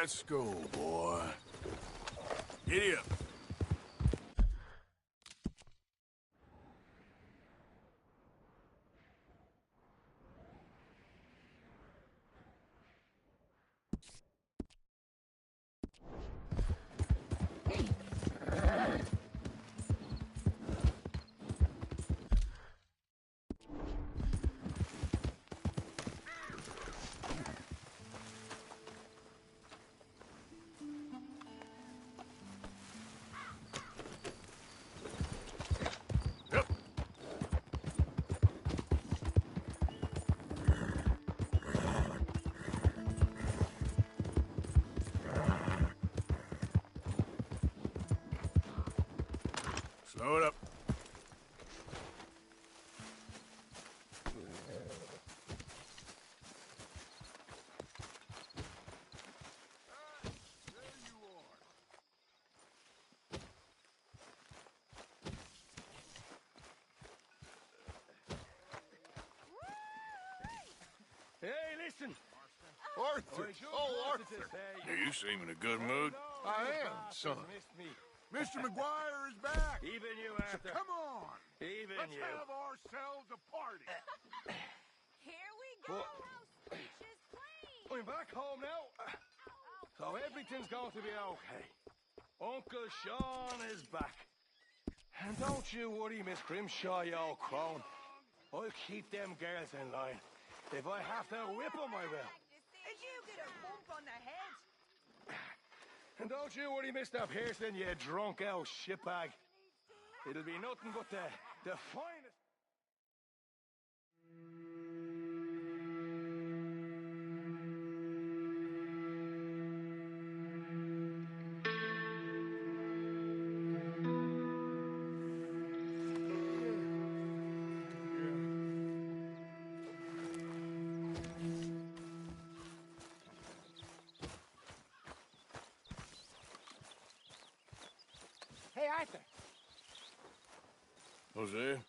Let's go, boy. Giddy up. Slow it up. Hey, listen! Arthur! Oh, Arthur! You seem in a good mood. I am, son. Mr. McGuire is back! Even you, Arthur. Come on! Even Let's you. have ourselves a party! Here we go! House is clean! I'm back home now. So everything's going to be okay. Uncle Sean is back. And don't you worry, Miss Grimshaw, you old crone. I'll keep them girls in line. If I have to whip them, I will. Did you get a bump on the head? And don't you worry, Mr. Pearson, you drunk out shitbag. It'll be nothing but the finest. Hey, Arthur. Jose,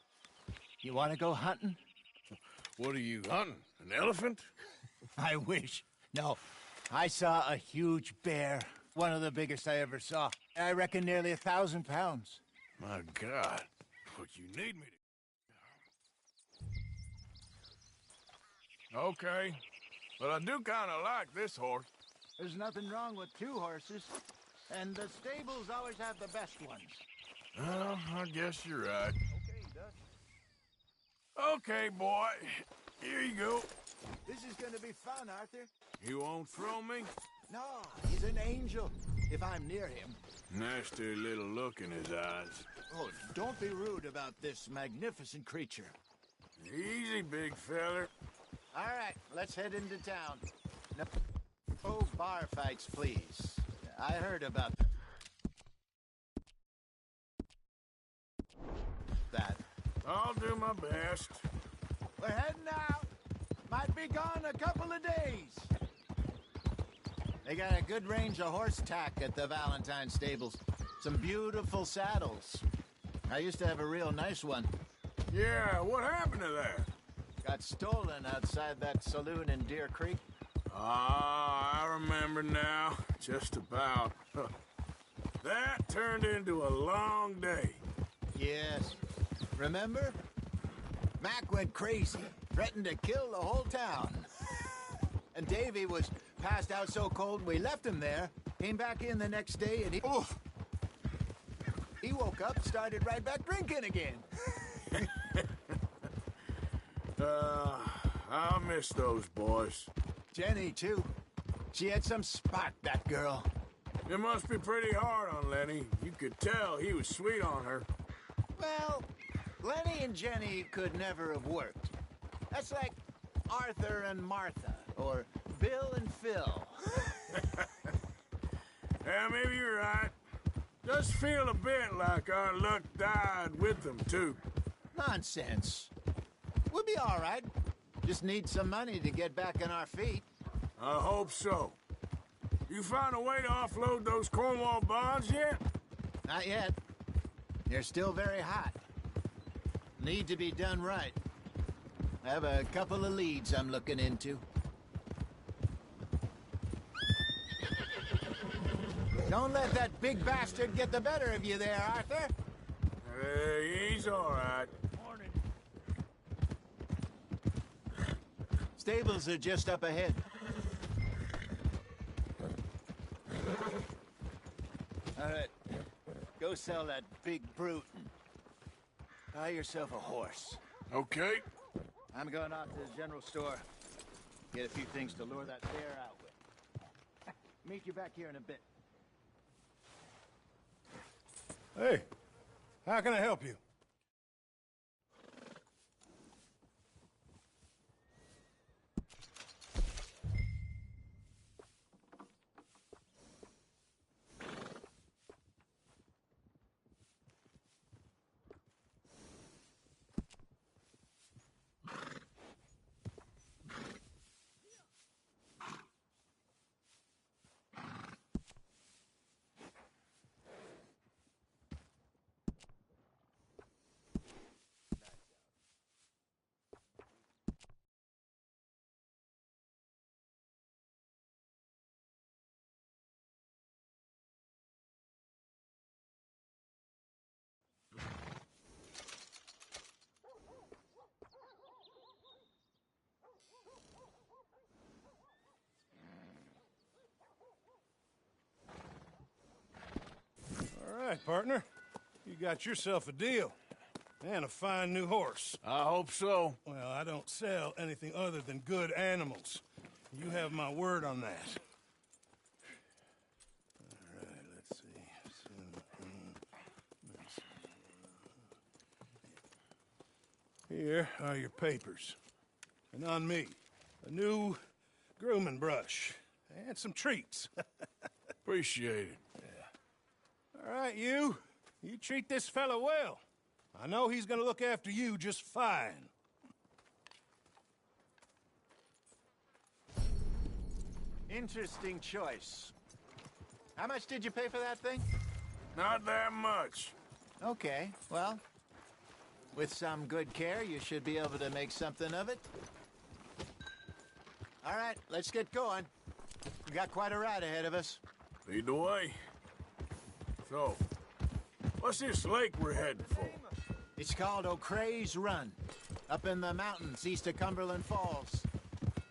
You want to go hunting? what are you hunting? An elephant? I wish. No, I saw a huge bear. One of the biggest I ever saw. I reckon nearly 1,000 pounds. My God. What you need me to... Okay. But I do kind of like this horse. There's nothing wrong with two horses. And the stables always have the best ones. Well, I guess you're right. Okay, Dutch. Okay, boy. Here you go. This is gonna be fun, Arthur. You won't throw me? No, he's an angel, if I'm near him. Nasty little look in his eyes. Oh, don't be rude about this magnificent creature. Easy, big feller. All right, let's head into town. No bar fights, please. I heard about that. I'll do my best. We're heading out. Might be gone a couple of days. They got a good range of horse tack at the Valentine stables. Some beautiful saddles. I used to have a real nice one. Yeah, what happened to that? Got stolen outside that saloon in Deer Creek. Ah, I remember now. Just about. That turned into a long day. Yes. Remember? Mac went crazy, threatened to kill the whole town. And Davy was passed out so cold we left him there. Came back in the next day and he woke up, started right back drinking again. I'll miss those boys. Jenny, too. She had some spark, that girl. It must be pretty hard on Lenny. You could tell he was sweet on her. Well, Lenny and Jenny could never have worked. That's like Arthur and Martha, or Bill and Phil. Yeah, maybe you're right. Just feel a bit like our luck died with them, too. Nonsense. We'll be all right. Just need some money to get back on our feet. I hope so. You found a way to offload those Cornwall bonds yet? Not yet. They're still very hot. Need to be done right. I have a couple of leads I'm looking into. Don't let that big bastard get the better of you there, Arthur. He's all right. Morning. Stables are just up ahead. All right. Go sell that big brute and buy yourself a horse. Okay. I'm going out to the general store. Get a few things to lure that bear out with. Meet you back here in a bit. Hey, how can I help you? All right, partner. You got yourself a deal. And a fine new horse. I hope so. Well, I don't sell anything other than good animals. You have my word on that. All right, let's see. Here are your papers. And on me, a new grooming brush. And some treats. Appreciate it. All right, you. You treat this fella well. I know he's gonna look after you just fine. Interesting choice. How much did you pay for that thing? Not that much. Okay, well, with some good care, you should be able to make something of it. All right, let's get going. We got quite a ride ahead of us. Lead the way. So, what's this lake we're heading for? It's called O'Creagh's Run, up in the mountains east of Cumberland Falls.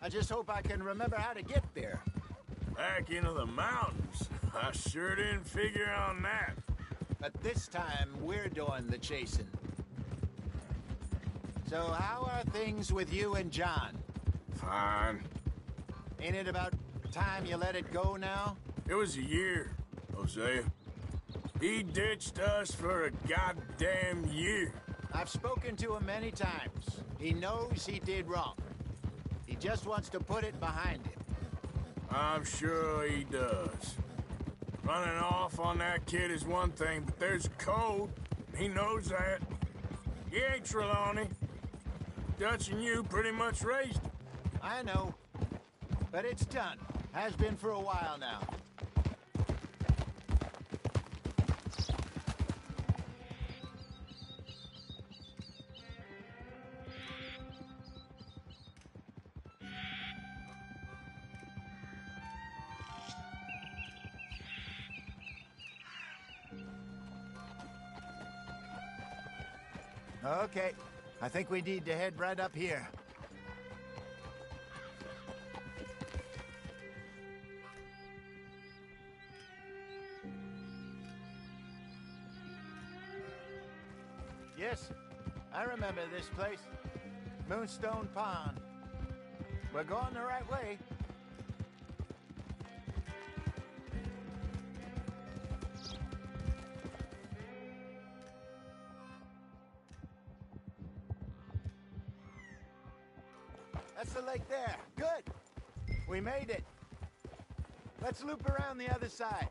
I just hope I can remember how to get there. Back into the mountains? I sure didn't figure on that. But this time, we're doing the chasing. So how are things with you and John? Fine. Ain't it about time you let it go now? It was a year, Hosea. He ditched us for a goddamn year. I've spoken to him many times. He knows he did wrong. He just wants to put it behind him. I'm sure he does. Running off on that kid is one thing, but there's a code. He knows that. He ain't Trelawney. Dutch and you pretty much raised him. I know. But it's done. Has been for a while now. Okay, I think we need to head right up here. Yes, I remember this place. Moonstone Pond. We're going the right way. That's the lake there. Good. We made it. Let's loop around the other side.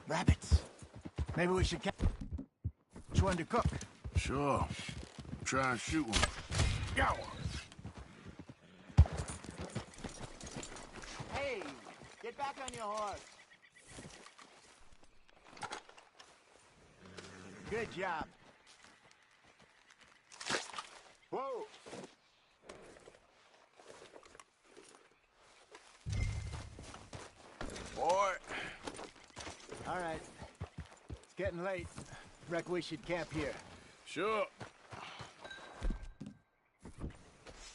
Rabbits. Maybe we should catch one to cook. Sure. Try and shoot one. Got one. Hey, get back on your horse. Good job. Whoa! Boy. All right. It's getting late. Reckon we should camp here. Sure.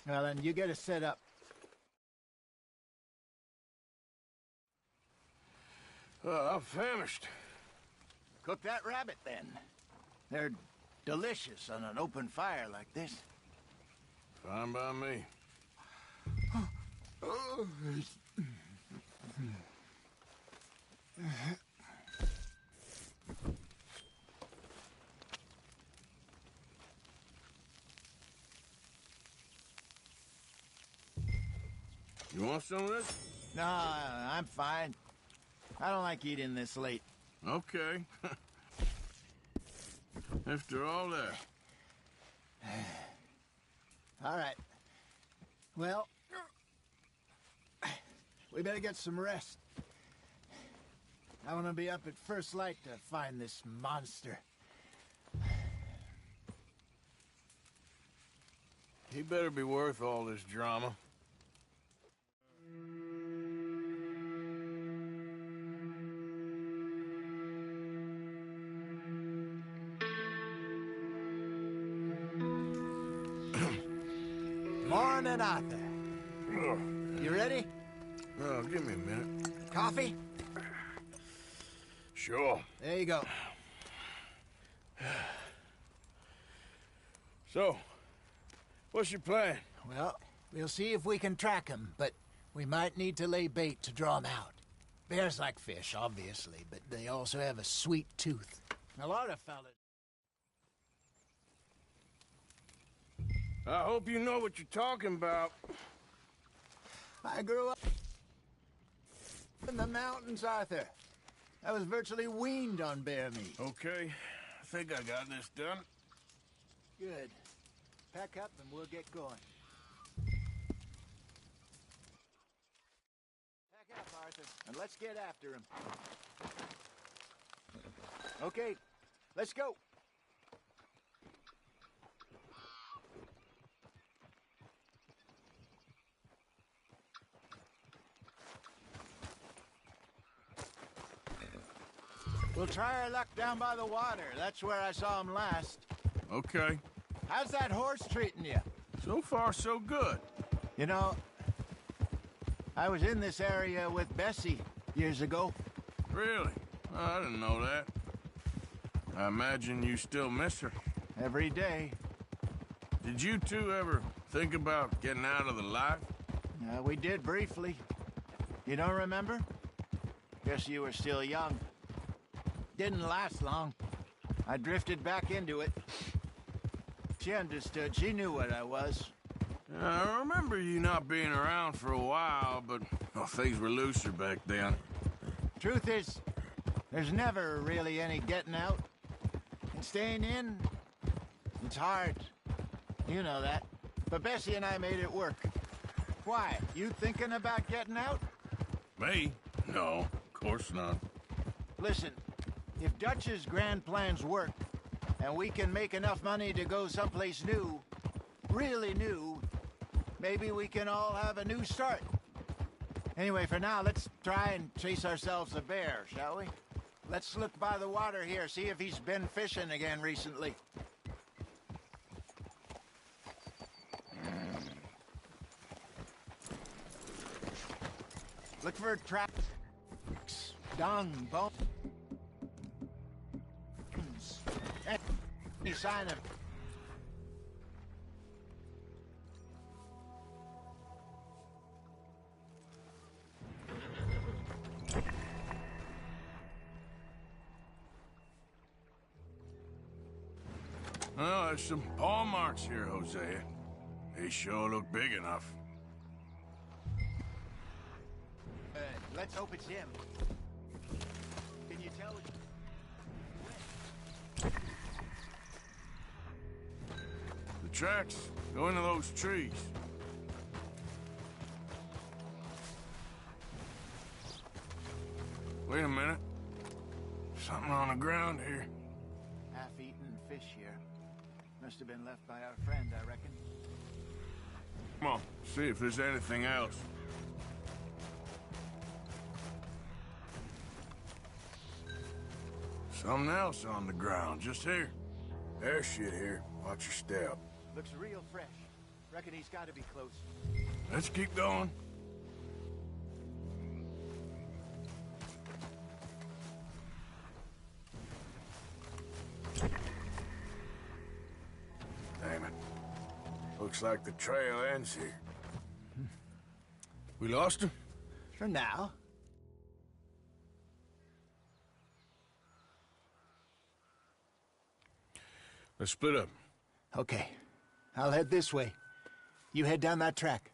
Well, then you get us set up. I'm famished. Cook that rabbit, then. They're delicious on an open fire like this. Fine by me. You want some of this? No, I'm fine. I don't like eating this late. Okay. After all that. All right. Well, we better get some rest. I want to be up at first light to find this monster. He better be worth all this drama. Morning, Arthur. You ready? Oh, give me a minute. Coffee? Sure. There you go. So, what's your plan? Well, we'll see if we can track him, but we might need to lay bait to draw him out. Bears like fish, obviously, but they also have a sweet tooth. A lot of fellas. I hope you know what you're talking about. I grew up in the mountains, Arthur. I was virtually weaned on bear meat. Okay, I think I got this done. Good. Pack up and we'll get going. Pack up, Arthur, and let's get after him. Okay, let's go. We'll try our luck down by the water. That's where I saw him last. Okay. How's that horse treating you? So far, so good. You know, I was in this area with Bessie years ago. Really? Oh, I didn't know that. I imagine you still miss her. Every day. Did you two ever think about getting out of the life? We did briefly. You don't remember? Guess you were still young. Didn't last long. I drifted back into it. She understood. She knew what I was. I remember you not being around for a while, but well, things were looser back then. Truth is, there's never really any getting out. And staying in, it's hard. You know that. But Bessie and I made it work. Why? You thinking about getting out? Me? No, of course not. Listen, if Dutch's grand plans work, and we can make enough money to go someplace new, really new, maybe we can all have a new start. Anyway, for now, let's try and chase ourselves a bear, shall we? Let's look by the water here, see if he's been fishing again recently. Look for tracks, dung, bones, any sign of... Well, there's some paw marks here, Hosea. They sure look big enough. Let's hope it's him. Can you tell? tracks go into those trees. Wait a minute. Something on the ground here. Half-eaten fish here. Must have been left by our friend, I reckon. Come on, see if there's anything else. Something else on the ground, just here. There's shit here. Watch your step. Looks real fresh. Reckon he's got to be close. Let's keep going. Damn it. Looks like the trail ends here. We lost him? For now. Let's split up. Okay. I'll head this way. You head down that track.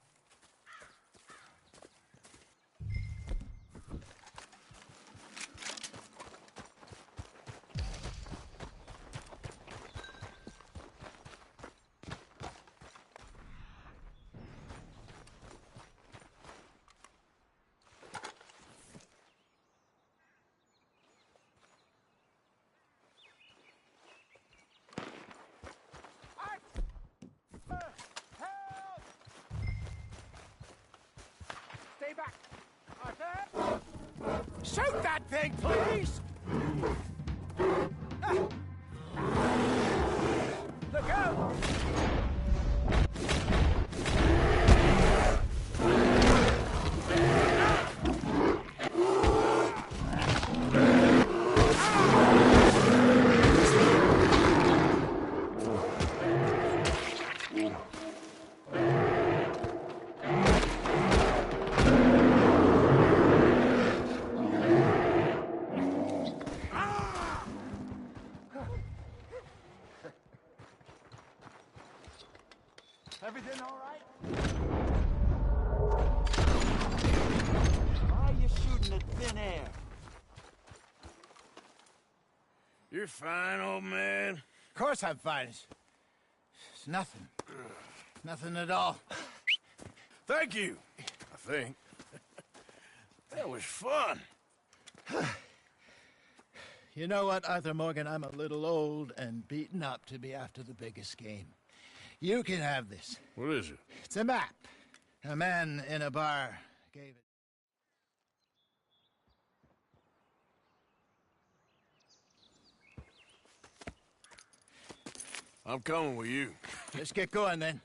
Stay back! Arthur! Shoot that thing, please! Look out! Everything all right? Why are you shooting at thin air? You're fine, old man. Of course I'm fine. It's nothing. Nothing at all. Thank you, I think. That was fun. You know what, Arthur Morgan? I'm a little old and beaten up to be after the biggest game. You can have this. What is it? It's a map. A man in a bar gave it. I'm coming with you. Let's get going then.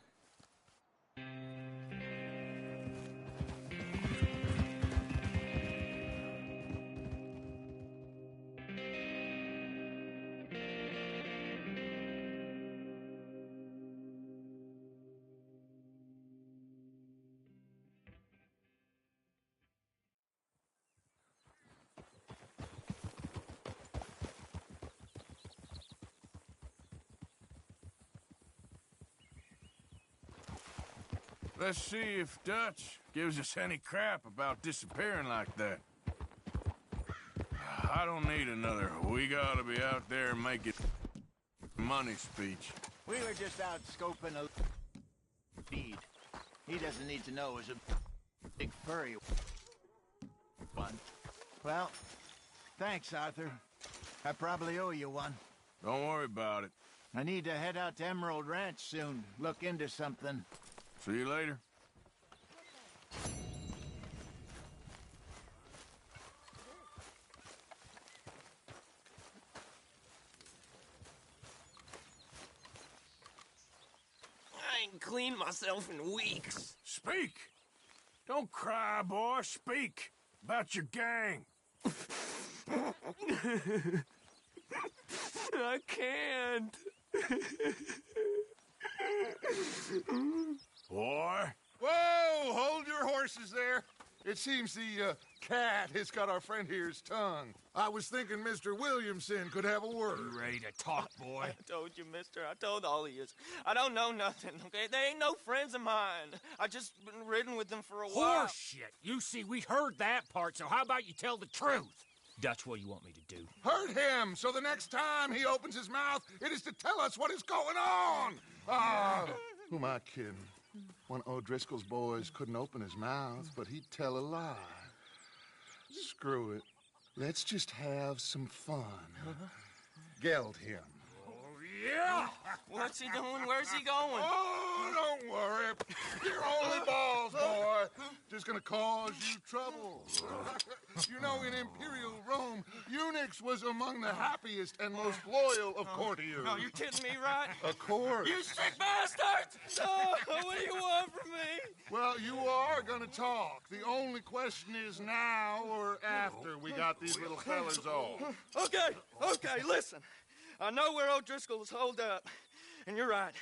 Let's see if Dutch gives us any crap about disappearing like that. I don't need another "we gotta be out there making money" speech. We were just out scoping a lead. He doesn't need to know it was a big furry one. Well, thanks, Arthur. I probably owe you one. Don't worry about it. I need to head out to Emerald Ranch soon. Look into something. See you later. I ain't cleaned myself in weeks. Speak! Don't cry, boy. Speak about your gang. I can't. Boy. Whoa! Hold your horses there. It seems the cat has got our friend here's tongue. I was thinking Mr. Williamson could have a word. You ready to talk, boy? I told you, mister. I told all of you. I don't know nothing, okay? They ain't no friends of mine. I just been ridden with them for a while. Horse shit. You see, we heard that part, so how about you tell the truth? Dutch, what do you want me to do? Hurt him, so the next time he opens his mouth, it is to tell us what is going on. Ah, who am I kidding? One of O'Driscoll's boys couldn't open his mouth, but he'd tell a lie. Screw it. Let's just have some fun. Geld him. Yeah! What's he doing? Where's he going? Oh, don't worry. You're only balls, boy. Just gonna cause you trouble. You know, in Imperial Rome, eunuchs was among the happiest and most loyal of courtiers. No, you're kidding me, right? Of course. You sick bastards! Oh, what do you want from me? Well, you are gonna talk. The only question is now or after we got these little fellas off. Okay, listen. I know where O'Driscoll is holed up, and you're right.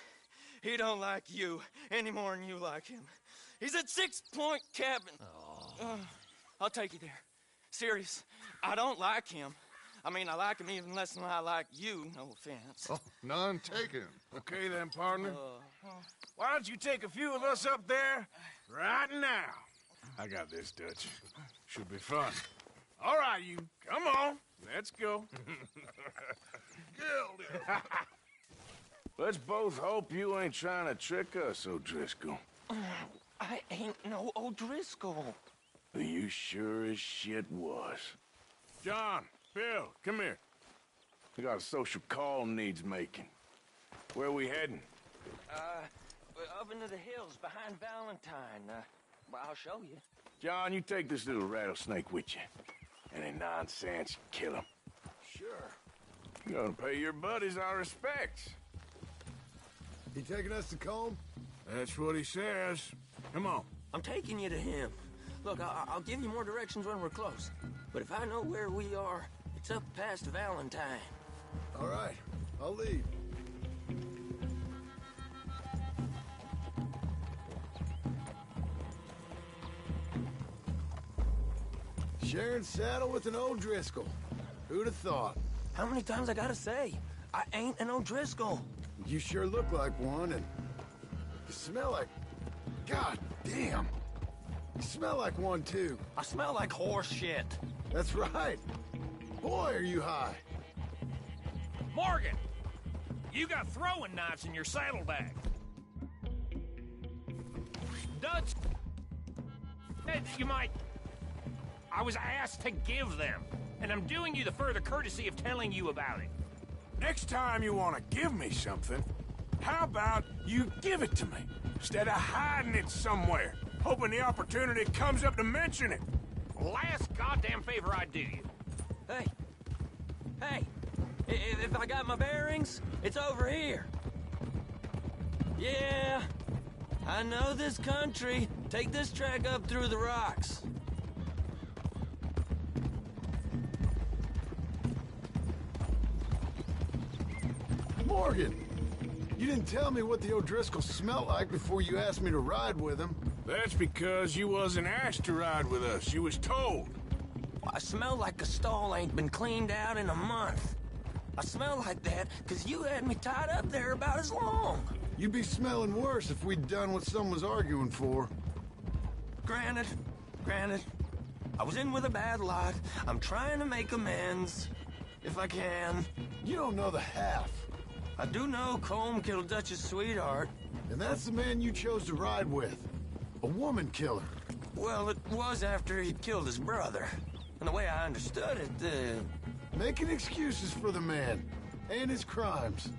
He don't like you any more than you like him. He's at 6 Point Cabin. I'll take you there. Serious, I don't like him. I mean, I like him even less than I like you, no offense. Oh, none taken. Okay then, partner. Why don't you take a few of us up there right now? I got this, Dutch. Should be fun. All right, you. Come on. Let's go. Let's both hope you ain't trying to trick us, O'Driscoll. I ain't no O'Driscoll. You sure as shit was. John, Bill, come here. We got a social call needs making. Where we heading? Up into the hills behind Valentine. Well, I'll show you. John, you take this little rattlesnake with you. Any nonsense, kill him. Sure. You gonna pay your buddies our respects. He taking us to Combe? That's what he says. Come on. I'm taking you to him. Look, I'll give you more directions when we're close. But if I know where we are, it's up past Valentine. All right, I'll leave. Sharing saddle with an O'Driscoll. Who'd have thought? How many times I gotta say? I ain't an O'Driscoll. You sure look like one, and you smell like... God damn! You smell like one, too. I smell like horse shit. That's right. Boy, are you high. Morgan! You got throwing knives in your saddlebag. Dutch! You might... I was asked to give them, and I'm doing you the further courtesy of telling you about it. Next time you want to give me something, how about you give it to me, instead of hiding it somewhere, hoping the opportunity comes up to mention it? Last goddamn favor I do you. Hey, if I got my bearings, it's over here. Yeah, I know this country. Take this track up through the rocks. Morgan! You didn't tell me what the O'Driscolls smelled like before you asked me to ride with them. That's because you wasn't asked to ride with us. You was told. I smell like a stall ain't been cleaned out in a month. I smell like that because you had me tied up there about as long. You'd be smelling worse if we'd done what someone was arguing for. Granted. I was in with a bad lot. I'm trying to make amends, if I can. You don't know the half. I do know Colm killed Dutch's sweetheart. And that's the man you chose to ride with. A woman killer. Well, it was after he'd killed his brother. And the way I understood it, Making excuses for the man. And his crimes.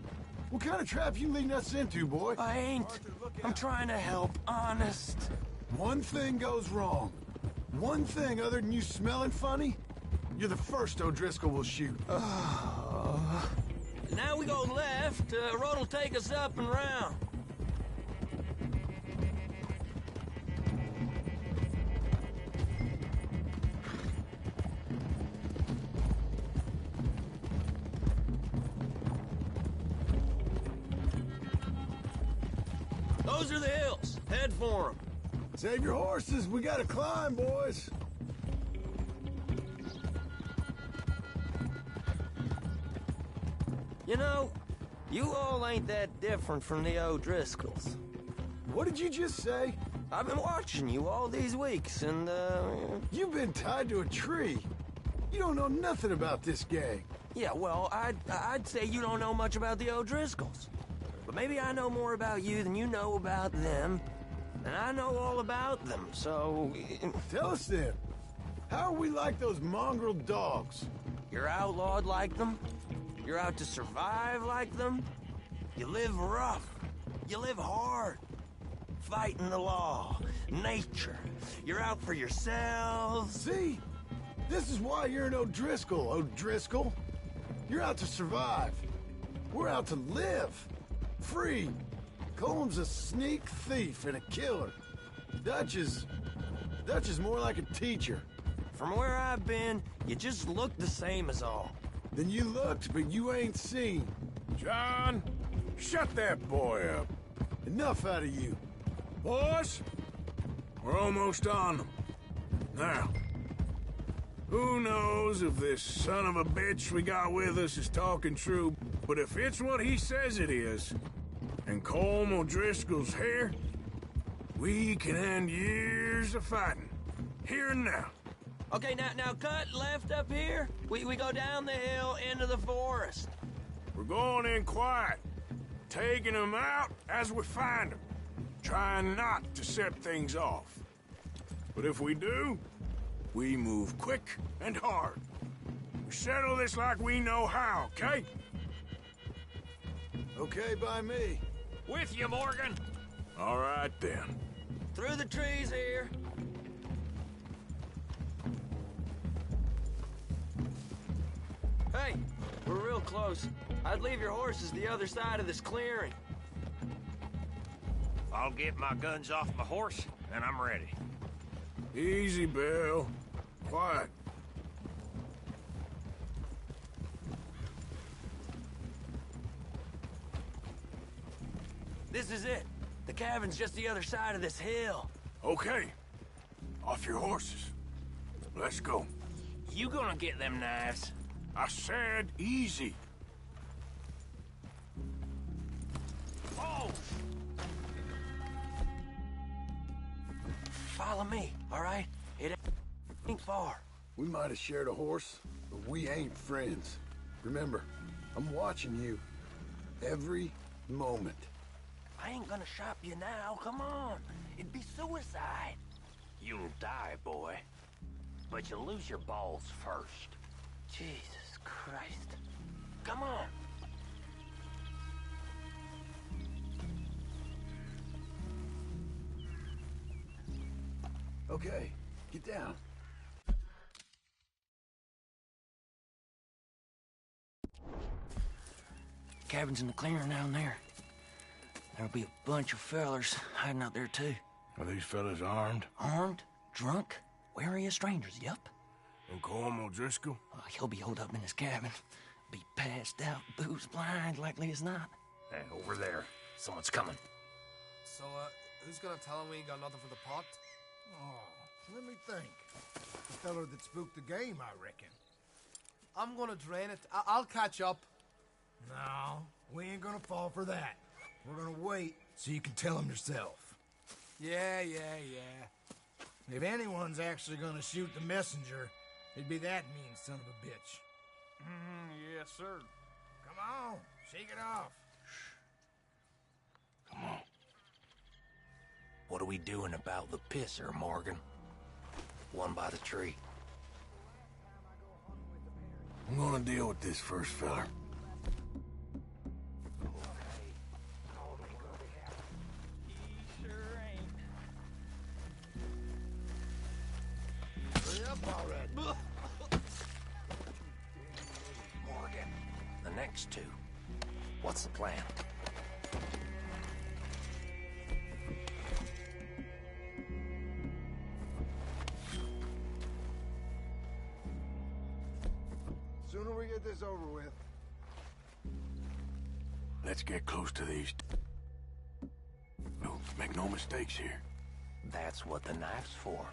What kind of trap you leading us into, boy? I ain't. I'm trying to help, honest. One thing goes wrong. One thing other than you smelling funny, you're the first O'Driscoll will shoot. Now we go left. Road will take us up and round. Those are the hills. Head for them. Save your horses. We gotta climb, boys. You know, you all ain't that different from the O'Driscolls. What did you just say? I've been watching you all these weeks, and, You've been tied to a tree. You don't know nothing about this gang. Yeah, well, I'd say you don't know much about the O'Driscolls. But maybe I know more about you than you know about them. And I know all about them, so... Tell us then. How are we like those mongrel dogs? You're outlawed like them. You're out to survive like them. You live rough. You live hard. Fighting the law. Nature. You're out for yourselves. See? This is why you're an O'Driscoll, O'Driscoll. You're out to survive. We're out to live. Free. Coleman's a sneak thief and a killer. Dutch is more like a teacher. From where I've been, you just look the same as all. Then you looked, but you ain't seen. John, shut that boy up. Enough out of you. Boys, we're almost on them. Now, who knows if this son of a bitch we got with us is talking true, but if it's what he says it is, and Colm O'Driscoll's here, we can end years of fighting, here and now. Okay, now cut left up here. We go down the hill into the forest. We're going in quiet, taking them out as we find them, trying not to set things off. But if we do, we move quick and hard. We settle this like we know how, okay? Okay by me. With you, Morgan. All right, then. Through the trees here. Hey, we're real close. I'd leave your horses the other side of this clearing. I'll get my guns off my horse, and I'm ready. Easy, Bill. Quiet. This is it. The cabin's just the other side of this hill. Okay. Off your horses. Let's go. You gonna get them knives? I said easy. Oh! Follow me, all right? It ain't far. We might have shared a horse, but we ain't friends. Remember, I'm watching you. Every moment. I ain't gonna shop you now, come on. It'd be suicide. You'll die, boy. But you'll lose your balls first. Jesus Christ. Come on. Okay, get down. Cabin's in the clearing down there. There'll be a bunch of fellers hiding out there, too. Are these fellas armed? Armed, drunk, wary of strangers, yup. And Colm O'Driscoll? He'll be holed up in his cabin. Be passed out, booze blind, likely as not. Hey, over there. Someone's coming. So, who's gonna tell him we ain't got nothing for the pot? Oh, let me think. The feller that spooked the game, I reckon. I'm gonna drain it. I'll catch up. No, we ain't gonna fall for that. We're gonna wait so you can tell him yourself. Yeah. If anyone's actually gonna shoot the messenger, it'd be that mean son of a bitch. Yes, sir. Come on, shake it off. Come on. What are we doing about the pisser, Morgan? One by the tree. I'm gonna deal with this first fella. Hurry up already. Morgan, the next two. What's the plan? Sooner we get this over with. Let's get close to these. No, make no mistakes here. That's what the knife's for.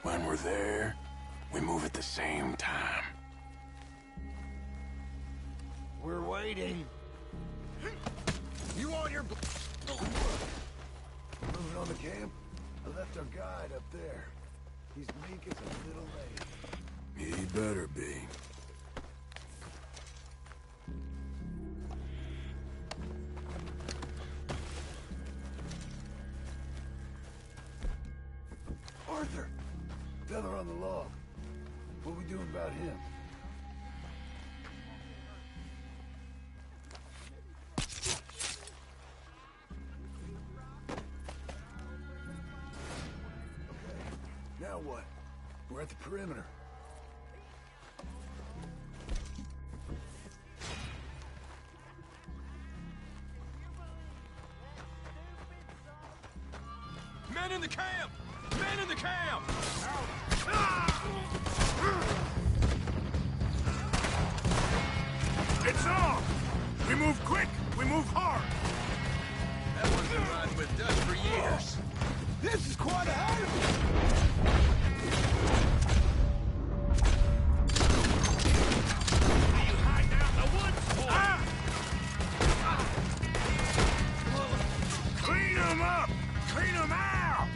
When we're there, we move at the same time. We're waiting. You on your... Moving on the camp? I left our guide up there. He's meek as a little lamb. He better be. Arthur! Feather on the log. What we doing about him? Now what? We're at the perimeter. Men in the camp! Men in the camp! It's on! We move quick! We move hard! That one's been riding with Dutch for years. This is quite a habit! You hiding out in the woods for? Clean them up! Clean them out!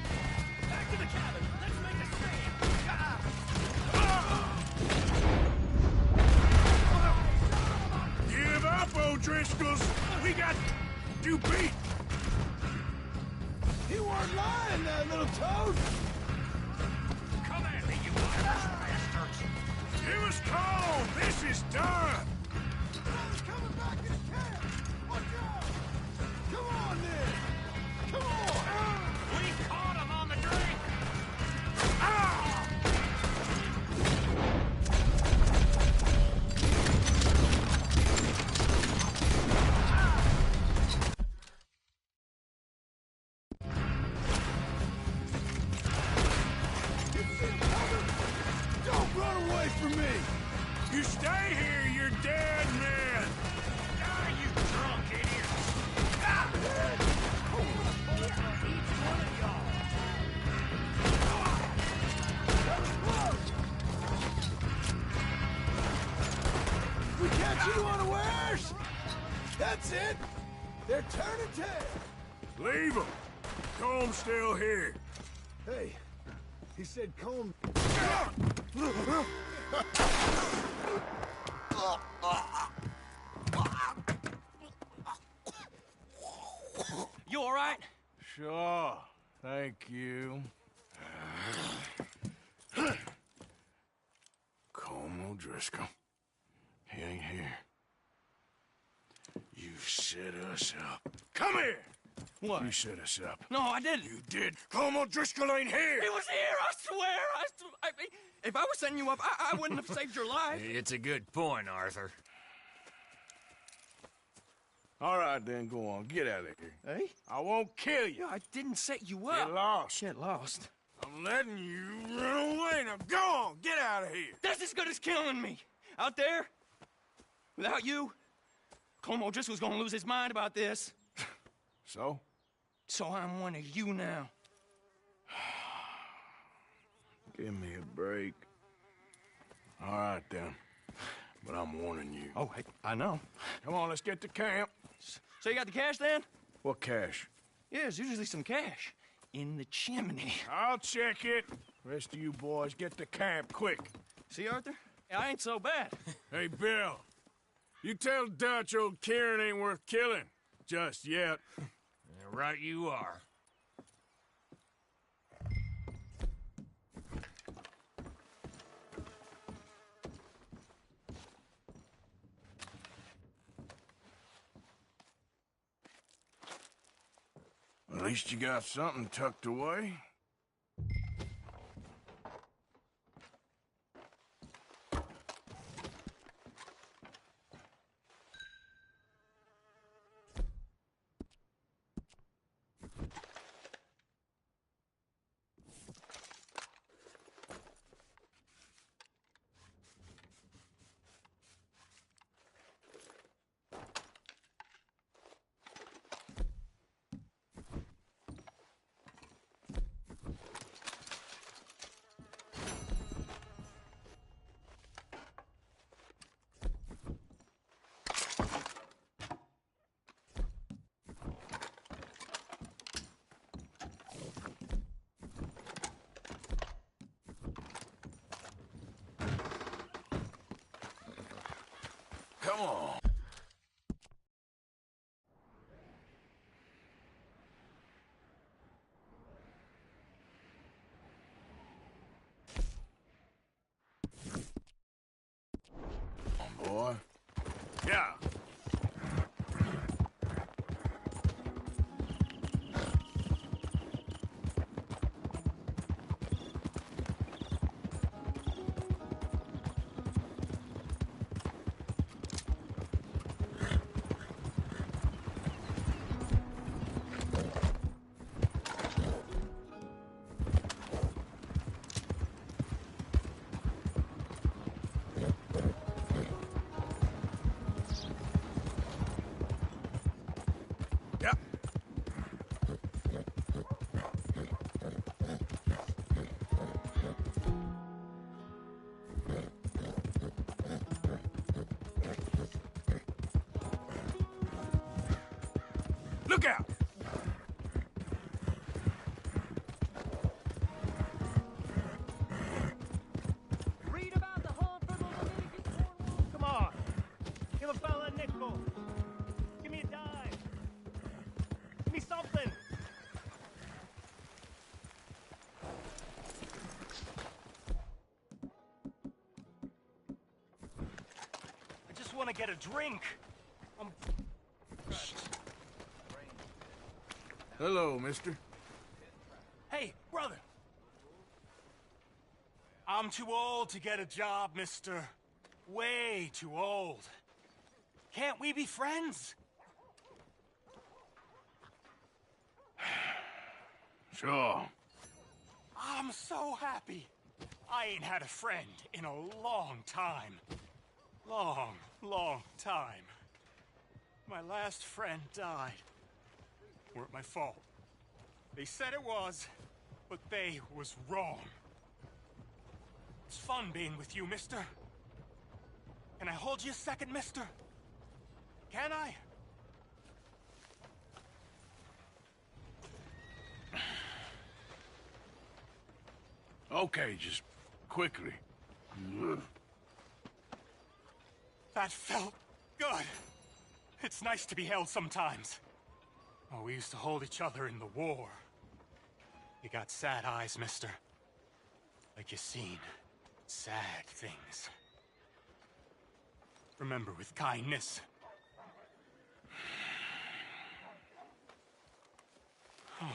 Back to the cabin. Let's make a stand. Give up, O'Driscolls! We got you beat! He weren't lying, that little toad! Come at me, you Irish bastards. It was cold! This is done! Brother's coming back in camp! Watch out! Come on, then! Come on! We caught him on the drink. Ah! Don't run away from me! You stay here, you're dead men! Ah, you drunk idiot. We catch you unawares! That's it! They're turning tail! Leave them! Comb's still here. Hey, he said comb... You all right? Sure, thank you. Colm O'Driscoll. He ain't here. You set us up. Come here! What? You set us up. No, I didn't. You did. Colm O'Driscoll ain't here! He was here, I swear. I mean, if I was setting you up, I wouldn't have saved your life. It's a good point, Arthur. All right, then, go on. Get out of here. Hey? I won't kill you. I didn't set you up. Get lost. Get lost. I'm letting you run away. Now go on. Get out of here. That's as good as killing me. Out there, without you, Colm O'Driscoll's gonna lose his mind about this. So? So I'm one of you now. Give me a break. All right, then. But I'm warning you. Oh, hey, I know. Come on, let's get to camp. So you got the cash then? What cash? Yeah, there's usually some cash in the chimney. I'll check it. Rest of you boys, get to camp, quick. See, Arthur? I ain't so bad. Hey, Bill. You tell Dutch old Kieran ain't worth killing. Just yet. Right you are. At least you got something tucked away. Come on. Boy. Yeah. Yep. Look out! Read about the hunt for the Leviticus Cornwall. Come on. Give a fella a nickel. Give me a dime. Give me something. I just want to get a drink. Hello, mister. Hey, brother. I'm too old to get a job, mister. Way too old. Can't we be friends? Sure. I'm so happy. I ain't had a friend in a long time. Long time. My last friend died. Weren't my fault. They said it was, but they was wrong. It's fun being with you, mister. Can I hold you a second, mister? Can I? Okay, just quickly. That felt good. It's nice to be held sometimes. Oh, we used to hold each other in the war. You got sad eyes, mister. Like you seen sad things. Remember with kindness. Oh.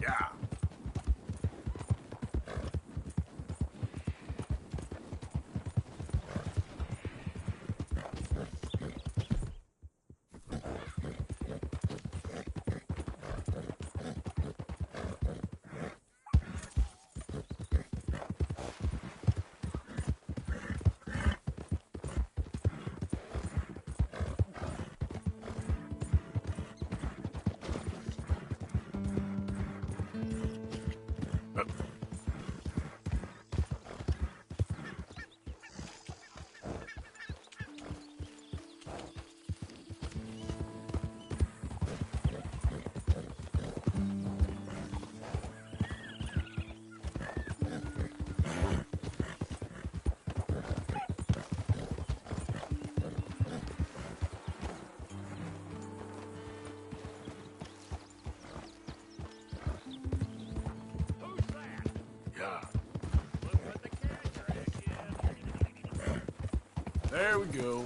Yeah. There we go.